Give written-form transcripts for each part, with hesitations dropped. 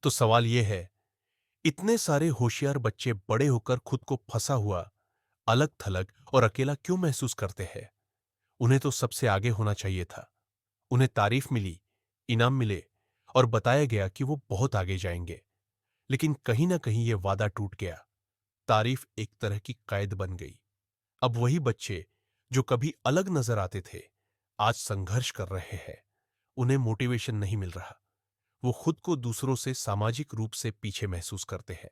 तो सवाल यह है, इतने सारे होशियार बच्चे बड़े होकर खुद को फंसा हुआ, अलग-थलग और अकेला क्यों महसूस करते हैं? उन्हें तो सबसे आगे होना चाहिए था। उन्हें तारीफ मिली, इनाम मिले और बताया गया कि वो बहुत आगे जाएंगे। लेकिन कहीं न कहीं ये वादा टूट गया। तारीफ एक तरह की कैद बन गई। अब वही बच्चे जो कभी अलग नजर आते थे, आज संघर्ष कर रहे हैं। उन्हें मोटिवेशन नहीं मिल रहा। वो खुद को दूसरों से सामाजिक रूप से पीछे महसूस करते हैं।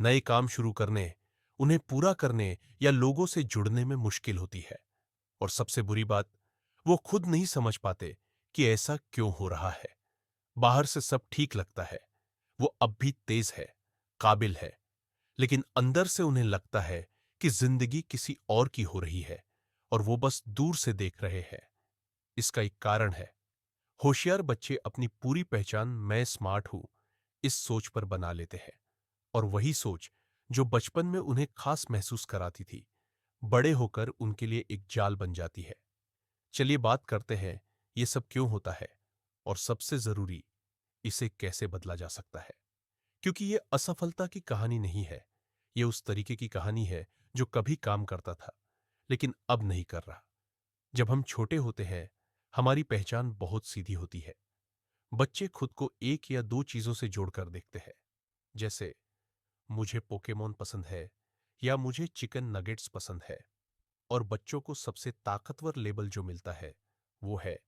नए काम शुरू करने, उन्हें पूरा करने या लोगों से जुड़ने में मुश्किल होती है। और सबसे बुरी बात, वो खुद नहीं समझ पाते कि ऐसा क्यों हो रहा है। बाहर से सब ठीक लगता है, वो अब भी तेज है, काबिल है, लेकिन अंदर से उन्हें लगता है कि जिंदगी किसी और की हो रही है और वो बस दूर से देख रहे हैं। इसका एक कारण है, होशियार बच्चे अपनी पूरी पहचान मैं स्मार्ट हूं इस सोच पर बना लेते हैं। और वही सोच जो बचपन में उन्हें खास महसूस कराती थी, बड़े होकर उनके लिए एक जाल बन जाती है। चलिए बात करते हैं, ये सब क्यों होता है और सबसे जरूरी, इसे कैसे बदला जा सकता है। क्योंकि ये असफलता की कहानी नहीं है, ये उस तरीके की कहानी है जो कभी काम करता था लेकिन अब नहीं कर रहा। जब हम छोटे होते हैं, हमारी पहचान बहुत सीधी होती है। बच्चे खुद को एक या दो चीजों से जोड़कर देखते हैं, जैसे मुझे पोकेमोन पसंद है या मुझे चिकन नगेट्स पसंद है। और बच्चों को सबसे ताकतवर लेबल जो मिलता है वो है,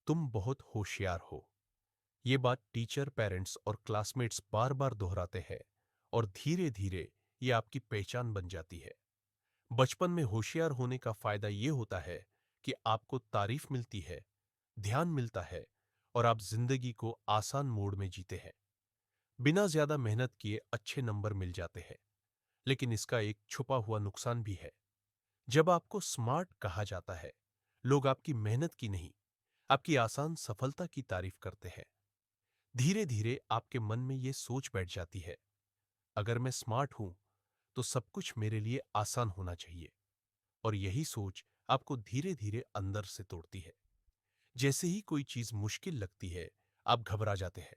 तुम बहुत होशियार हो। ये बात टीचर, पेरेंट्स और क्लासमेट्स बार बार दोहराते हैं और धीरे धीरे ये आपकी पहचान बन जाती है। बचपन में होशियार होने का फायदा ये होता है कि आपको तारीफ मिलती है, ध्यान मिलता है और आप जिंदगी को आसान मोड में जीते हैं। बिना ज्यादा मेहनत किए अच्छे नंबर मिल जाते हैं। लेकिन इसका एक छुपा हुआ नुकसान भी है। जब आपको स्मार्ट कहा जाता है, लोग आपकी मेहनत की नहीं, आपकी आसान सफलता की तारीफ करते हैं। धीरे धीरे आपके मन में यह सोच बैठ जाती है, अगर मैं स्मार्ट हूं तो सब कुछ मेरे लिए आसान होना चाहिए। और यही सोच आपको धीरे धीरे अंदर से तोड़ती है। जैसे ही कोई चीज मुश्किल लगती है, आप घबरा जाते हैं।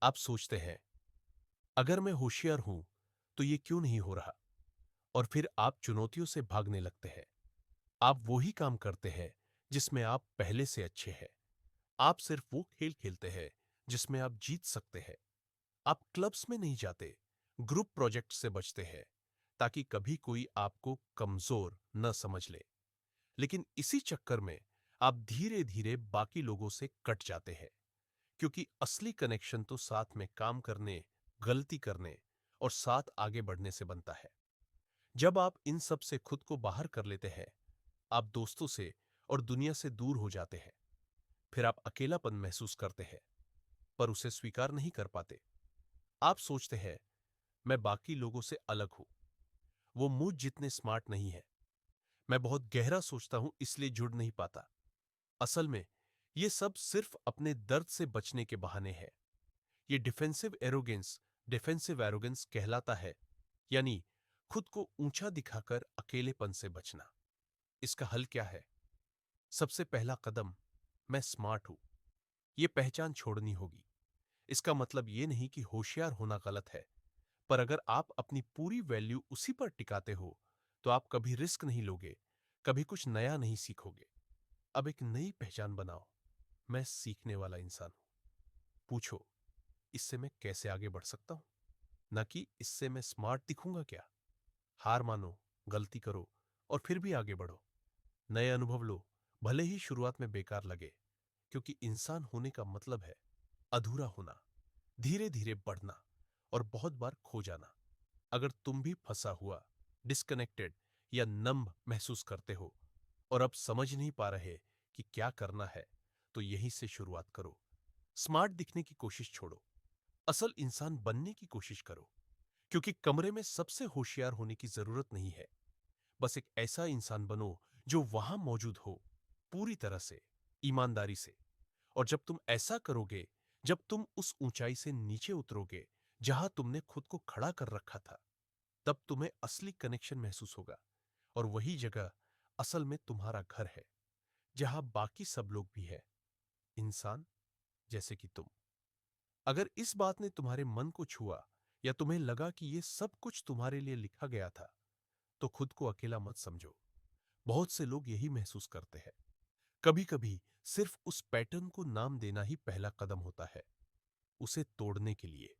आप सोचते हैं, अगर मैं होशियार हूं तो ये क्यों नहीं हो रहा। और फिर आप चुनौतियों से भागने लगते हैं। आप वही काम करते हैं जिसमें आप पहले से अच्छे हैं। आप सिर्फ वो खेल खेलते हैं जिसमें आप जीत सकते हैं। आप क्लब्स में नहीं जाते, ग्रुप प्रोजेक्ट से बचते हैं, ताकि कभी कोई आपको कमजोर न समझ ले। लेकिन इसी चक्कर में आप धीरे धीरे बाकी लोगों से कट जाते हैं, क्योंकि असली कनेक्शन तो साथ में काम करने, गलती करने और साथ आगे बढ़ने से बनता है। जब आप इन सब से खुद को बाहर कर लेते हैं, आप दोस्तों से और दुनिया से दूर हो जाते हैं। फिर आप अकेलापन महसूस करते हैं, पर उसे स्वीकार नहीं कर पाते। आप सोचते हैं, मैं बाकी लोगों से अलग हूं, वो मुझ जितने स्मार्ट नहीं है। मैं बहुत गहरा सोचता हूं इसलिए जुड़ नहीं पाता। असल में ये सब सिर्फ अपने दर्द से बचने के बहाने हैं। ये डिफेंसिव एरोगेंस कहलाता है, यानी खुद को ऊंचा दिखाकर अकेलेपन से बचना। इसका हल क्या है? सबसे पहला कदम, मैं स्मार्ट हूं, ये पहचान छोड़नी होगी। इसका मतलब ये नहीं कि होशियार होना गलत है, पर अगर आप अपनी पूरी वैल्यू उसी पर टिकाते हो, तो आप कभी रिस्क नहीं लोगे, कभी कुछ नया नहीं सीखोगे। अब एक नई पहचान बनाओ, मैं सीखने वाला इंसान हूं। पूछो, इससे मैं कैसे आगे बढ़ सकता हूं, न कि इससे मैं स्मार्ट दिखूंगा क्या। हार मानो, गलती करो और फिर भी आगे बढ़ो। नए अनुभव लो, भले ही शुरुआत में बेकार लगे, क्योंकि इंसान होने का मतलब है अधूरा होना, धीरे धीरे बढ़ना और बहुत बार खो जाना। अगर तुम भी फंसा हुआ, डिस्कनेक्टेड या नंब महसूस करते हो और अब समझ नहीं पा रहे कि क्या करना है, तो यहीं से शुरुआत करो। स्मार्ट दिखने की कोशिश छोड़ो, असल इंसान बनने की कोशिश करो। क्योंकि कमरे में सबसे होशियार होने की जरूरत नहीं है। बस एक ऐसा इंसान बनो जो वहां मौजूद हो, पूरी तरह से, ईमानदारी से। और जब तुम ऐसा करोगे, जब तुम उस ऊंचाई से नीचे उतरोगे जहां तुमने खुद को खड़ा कर रखा था, तब तुम्हें असली कनेक्शन महसूस होगा। और वही जगह असल में तुम्हारा घर है, जहां बाकी सब लोग भी है, इंसान जैसे कि तुम। अगर इस बात ने तुम्हारे मन को छुआ या तुम्हें लगा कि ये सब कुछ तुम्हारे लिए लिखा गया था, तो खुद को अकेला मत समझो। बहुत से लोग यही महसूस करते हैं। कभी कभी सिर्फ उस पैटर्न को नाम देना ही पहला कदम होता है, उसे तोड़ने के लिए।